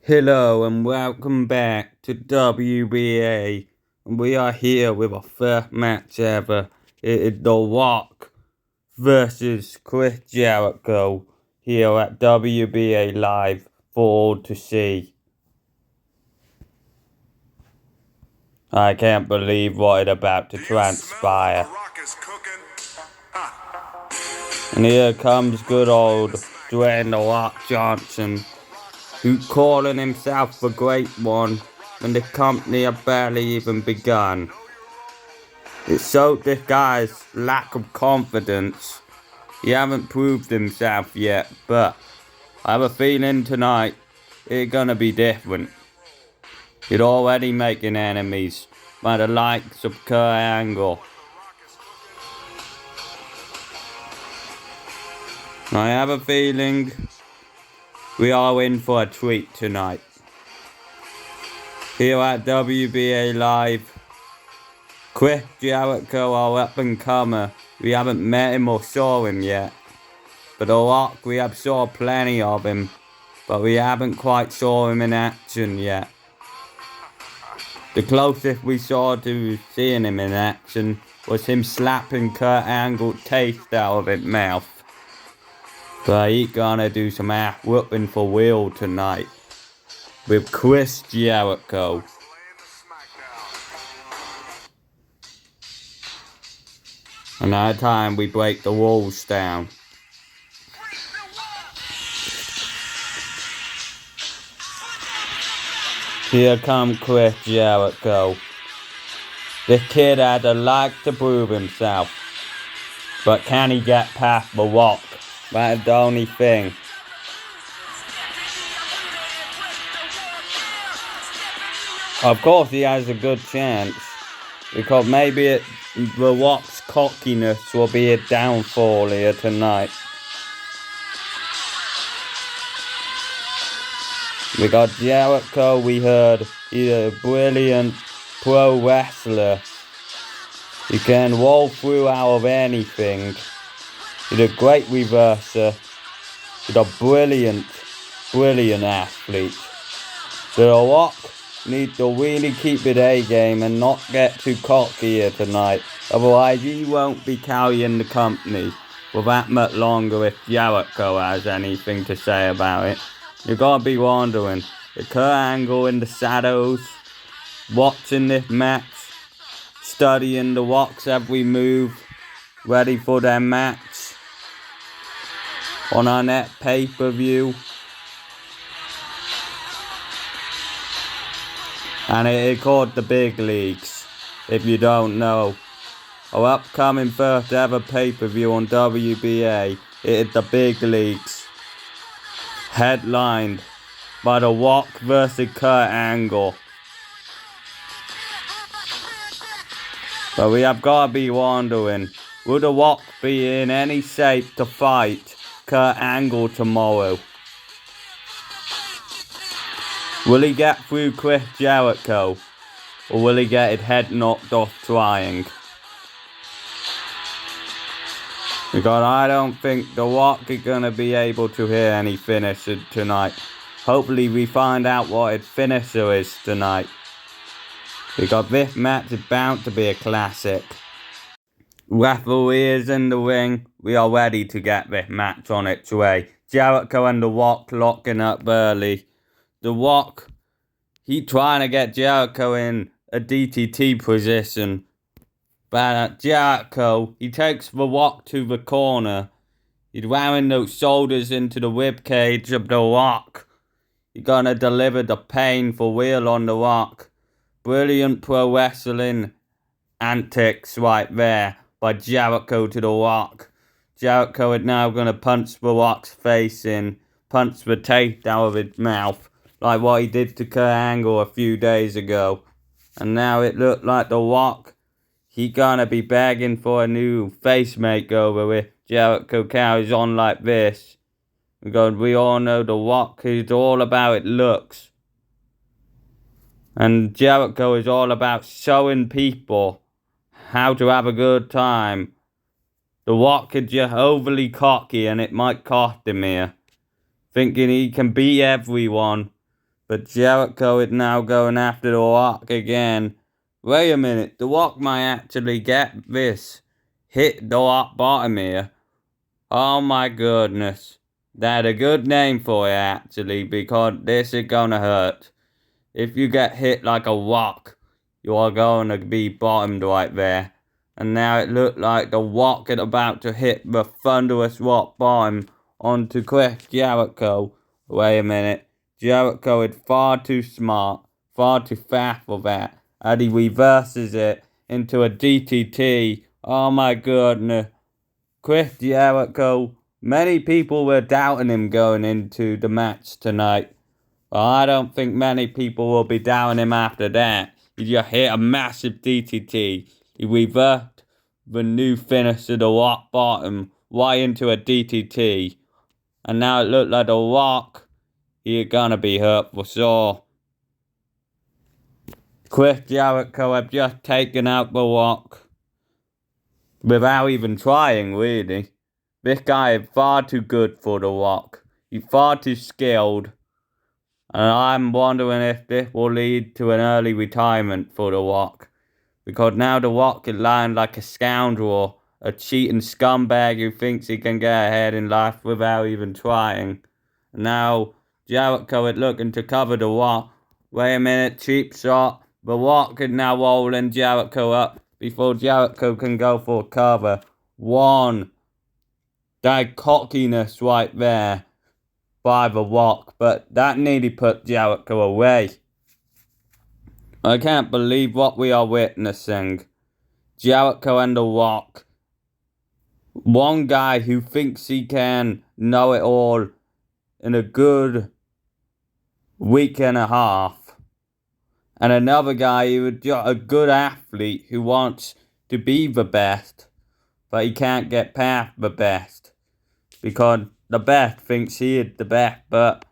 Hello and welcome back to WBA. And we are here with our first match ever. It is The Rock versus Chris Jericho here at WBA Live for all to see. I can't believe what is about to transpire. And here comes good old Dwayne The Rock Johnson, who calling himself the Great One when the company had barely even begun. It showed this guy's lack of confidence. He hasn't proved himself yet, but I have a feeling tonight it's gonna be different. He's already making enemies by the likes of Kurt Angle. I have a feeling we are in for a treat tonight. Here at WBA Live, Chris Jericho, our up-and-comer, we haven't met him or saw him yet. But The Rock, we have saw plenty of him, but we haven't quite saw him in action yet. The closest we saw to seeing him in action was him slapping Kurt Angle's taste out of his mouth. But he's gonna do some ass whooping for real tonight with Chris Jericho. Another time we break the walls down. Here comes Chris Jericho. This kid had a like to prove himself. But can he get past The Rock? That's the only thing. Of course he has a good chance, because maybe The Rock's cockiness will be a downfall here tonight. We got Jericho, we heard, he's a brilliant pro wrestler. He can roll through out of anything. He's a great reverser. He's a brilliant athlete. So The Rock needs to really keep his A game and not get too cocky here tonight. Otherwise, he won't be carrying the company for that much longer if Jericho has anything to say about it. You gotta be wondering, is Kurt Angle in the shadows, watching this match, studying The Rock's every move, ready for their match on our next pay-per-view? And it is called the Big Leagues, if you don't know. Our upcoming first ever pay-per-view on WBA, it is the Big Leagues, headlined by The Rock versus Kurt Angle. But we have got to be wondering, will The Rock be in any shape to fight Kurt Angle tomorrow? Will he get through Chris Jericho, or will he get his head knocked off trying? Because I don't think The Rock is going to be able to hear any finisher tonight. Hopefully we find out what his finisher is tonight, because this match is bound to be a classic. Referee is in the ring. We are ready to get this match on its way. Jericho and The Rock locking up early. The Rock, he trying to get Jericho in a DTT position. But Jericho, he takes The Rock to the corner. He's wearing those shoulders into the ribcage of The Rock. He's gonna deliver the pain for real on The Rock. Brilliant pro wrestling antics right there by Jericho to The Rock. Jericho is now gonna punch The Rock's face in, punch the taste out of his mouth, like what he did to Kurt Angle a few days ago. And now it looked like The Rock, he gonna be begging for a new face makeover if Jericho carries on like this. Because we all know The Rock is all about looks. And Jericho is all about showing people how to have a good time. The Rock is just overly cocky and it might cost him here. Thinking he can beat everyone. But Jericho is now going after the Rock again. Wait a minute, the Rock might actually get this. Hit the rock bottom here. Oh my goodness. That's a good name for it actually, because this is gonna hurt. If you get hit like a rock, you are going to be bottomed right there. And now it looked like the rock is about to hit the thunderous rock bottom onto Chris Jericho. Wait a minute. Jericho is far too smart, far too fast for that. And he reverses it into a DTT. Oh my goodness. Chris Jericho, many people were doubting him going into the match tonight. Well, I don't think many people will be doubting him after that. He just hit a massive DTT. He reversed the new finish to the rock bottom right into a DTT. And now it looked like the Rock, he gonna be hurt for sure. Chris Jericho have just taken out the Rock without even trying, really. This guy is far too good for the Rock. He's far too skilled. And I'm wondering if this will lead to an early retirement for The Rock. Because now The Rock is lying like a scoundrel, a cheating scumbag who thinks he can get ahead in life without even trying. Now Jericho is looking to cover The Rock. Wait a minute, cheap shot. The Rock is now rolling Jericho up before Jericho can go for a cover. One. That cockiness right there by The Rock, but that nearly put Jericho away. I can't believe what we are witnessing. Jericho and The Rock. One guy who thinks he can know it all in a good week and a half. And another guy who is just a good athlete who wants to be the best, but he can't get past the best. Because the best thinks he is the best, but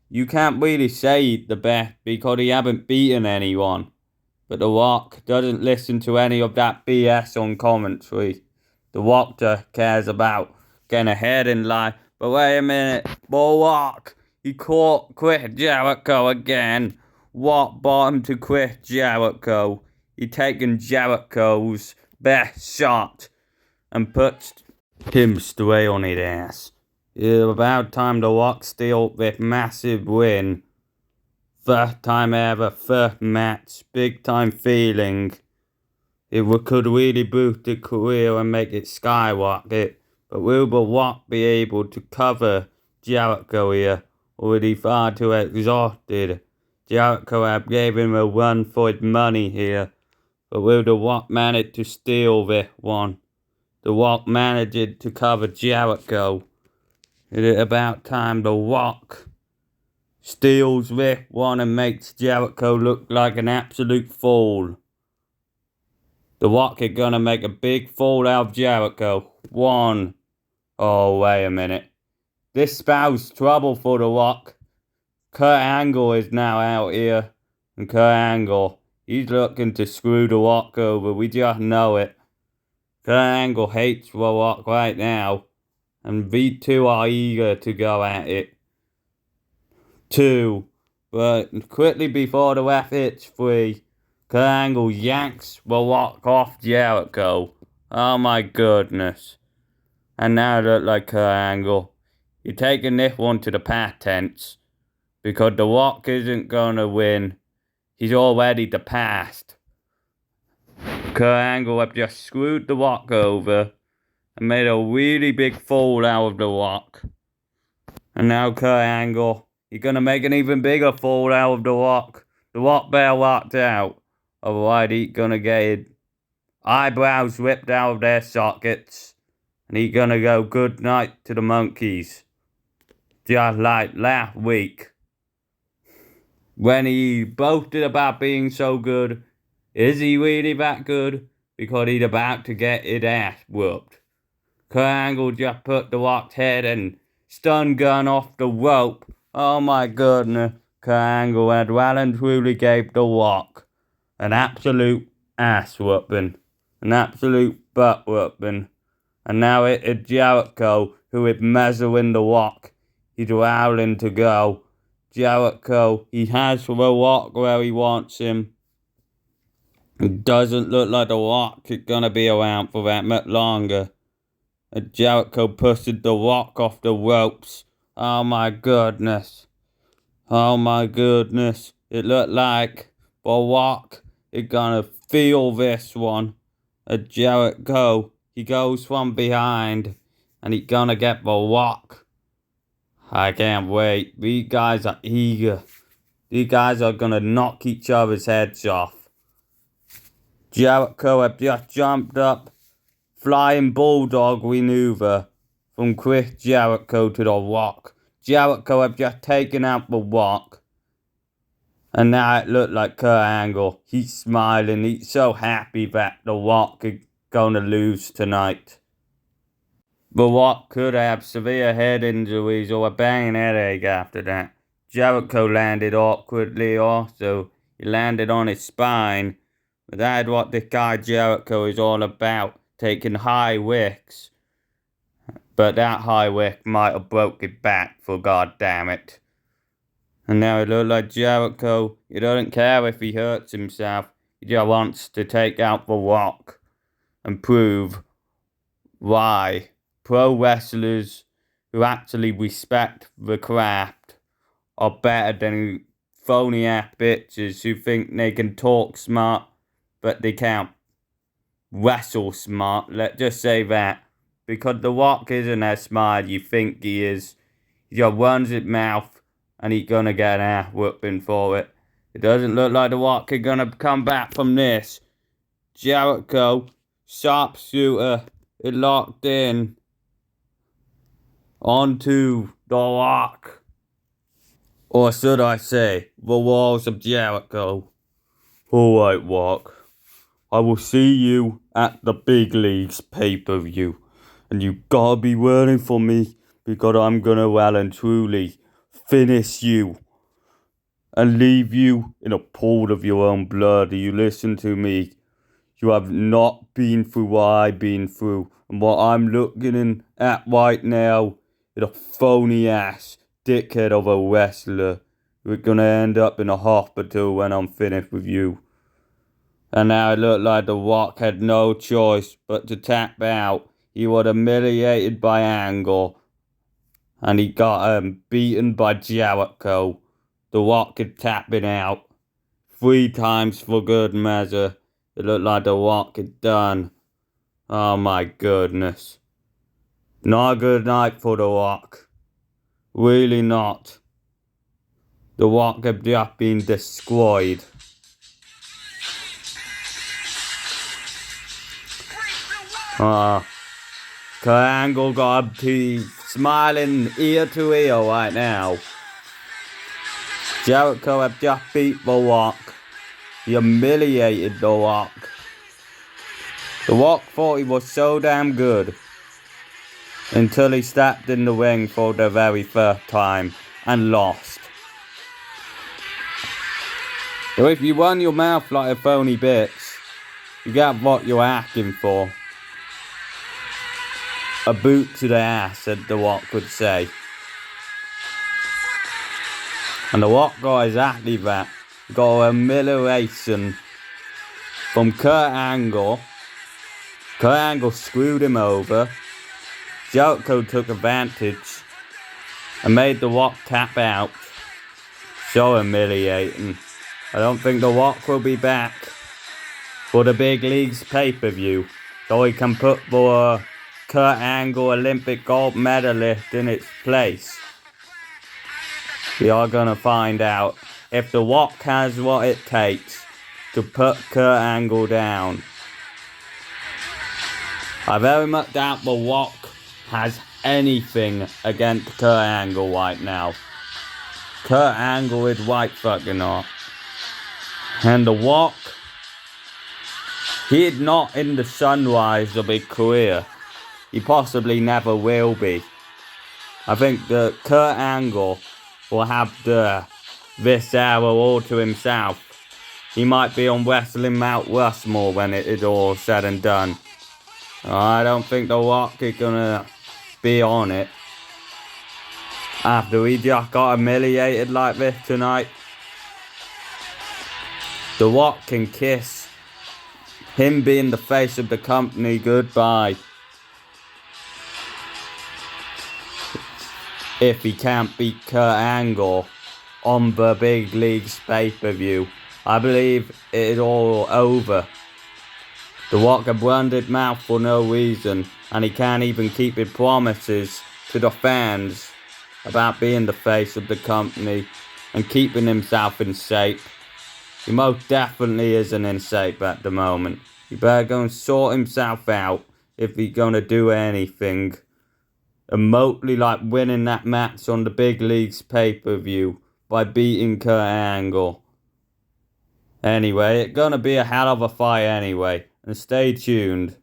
you can't really say he's the best because he haven't beaten anyone. But The Rock doesn't listen to any of that BS on commentary. The Rock just cares about getting ahead in life. But wait a minute, The Rock, he caught Chris Jericho again. Rock bottom to Chris Jericho. He taken Jericho's best shot and puts him straight on his ass. It's about time The Rock steal this massive win. First time ever, first match, big time feeling. It could really boost his career and make it skyrocket. But will The Rock be able to cover Jericho here? Or is he far too exhausted? Jericho have gave him a run for his money here. But will The Rock manage to steal this one? The Rock managed to cover Jericho. It is about time The Rock steals this one and makes Jericho look like an absolute fool. The Rock is gonna make a big fool out of Jericho. One. Oh, wait a minute. This spells trouble for The Rock. Kurt Angle is now out here. And Kurt Angle, he's looking to screw The Rock over. We just know it. Kurt Angle hates The Rock right now. And these two are eager to go at it. Two. But quickly before the ref hits three, Kurt Angle yanks The Rock off Jericho. Oh my goodness. And now it looks like Kurt Angle, you're taking this one to the past tense. Because The Rock isn't going to win. He's already the past. Kurt Angle have just screwed The Rock over and made a really big fool out of The Rock. And now Kurt Angle, he's going to make an even bigger fool out of The Rock. The Rock better locked out. Otherwise he's going to get his eyebrows ripped out of their sockets. And he's going to go good night to the monkeys. Just like last week. When he boasted about being so good. Is he really that good? Because he's about to get his ass whooped. Kurt Angle just put The Rock's head and stun gun off the rope. Oh my goodness. Kurt Angle had well and truly gave The Rock an absolute ass whooping. An absolute butt whooping. And now it is Jericho who is measuring The Rock. He's rowling to go. Jericho. He has The Rock where he wants him. It doesn't look like The Rock is gonna be around for that much longer. And Jericho pushes The Rock off the ropes. Oh my goodness. Oh my goodness. It looked like The Rock is gonna feel this one. And Jericho, he goes from behind and he's gonna get The Rock. I can't wait. These guys are eager. These guys are gonna knock each other's heads off. Jericho have just jumped up. Flying Bulldog maneuver from Chris Jericho to The Rock. Jericho have just taken out The Rock. And now it looked like Kurt Angle. He's smiling. He's so happy that The Rock is gonna lose tonight. The Rock could have severe head injuries or a banging headache after that. Jericho landed awkwardly also. He landed on his spine. But that's what this guy Jericho is all about. Taking high wicks. But that high wick might have broke his back, for God damn it. And now it looks like Jericho, he doesn't care if he hurts himself. He just wants to take out The Rock. And prove why pro wrestlers who actually respect the craft are better than phony ass bitches who think they can talk smart, but they can't wrestle smart. Let's just say that. Because The Rock isn't as smart as you think he is. He just runs his mouth and he's gonna get an ass whooping for it. It doesn't look like The Rock is gonna come back from this. Jericho, sharpshooter, is locked in onto The Rock. Or should I say, the walls of Jericho. Alright, Rock. I will see you at the big leagues pay-per-view. And you gotta be waiting for me, because I'm gonna well and truly finish you. And leave you in a pool of your own blood. Do you listen to me? You have not been through what I've been through. And what I'm looking at right now is a phony ass dickhead of a wrestler. We're gonna end up in a hospital when I'm finished with you. And now it looked like The Rock had no choice but to tap out. He was humiliated by Angle. And he got beaten by Jericho. The Rock is tapping out 3 times for good measure. It looked like The Rock is done. Oh my goodness. Not a good night for The Rock. Really not. The Rock has just been destroyed. Kurt Angle got smiling ear to ear right now. Jericho have just beat The Rock. He humiliated The Rock. The Rock thought he was so damn good until he stepped in the ring for the very first time and lost. So if you run your mouth like a phony bitch, you get what you're asking for. A boot to the ass, as The Rock would say. And The Rock got exactly that. Got a humiliation from Kurt Angle. Kurt Angle screwed him over. Jericho took advantage and made The Rock tap out. So humiliating. I don't think The Rock will be back for the big leagues pay-per-view. So he can put the Kurt Angle Olympic gold medalist in its place. We are gonna find out if The Rock has what it takes to put Kurt Angle down. I very much doubt The Rock has anything against Kurt Angle right now. Kurt Angle is white fucking hot. And The Rock, he is not in the sunrise of his career. He possibly never will be. I think that Kurt Angle will have this era all to himself. He might be on Wrestling Mount Rushmore when it is all said and done. I don't think The Rock is gonna be on it. after he just got humiliated like this tonight. The Rock can kiss him being the face of the company goodbye if he can't beat Kurt Angle on the Big League's pay-per-view. I believe it is all over. The Rock a branded mouth for no reason, and he can't even keep his promises to the fans about being the face of the company and keeping himself in shape. He most definitely isn't in shape at the moment. He better go and sort himself out if he's gonna do anything remotely like winning that match on the Big League's pay-per-view by beating Kurt Angle. Anyway, it's gonna be a hell of a fight anyway, and stay tuned.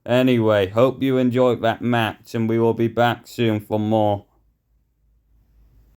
Anyway, hope you enjoyed that match, and we will be back soon for more.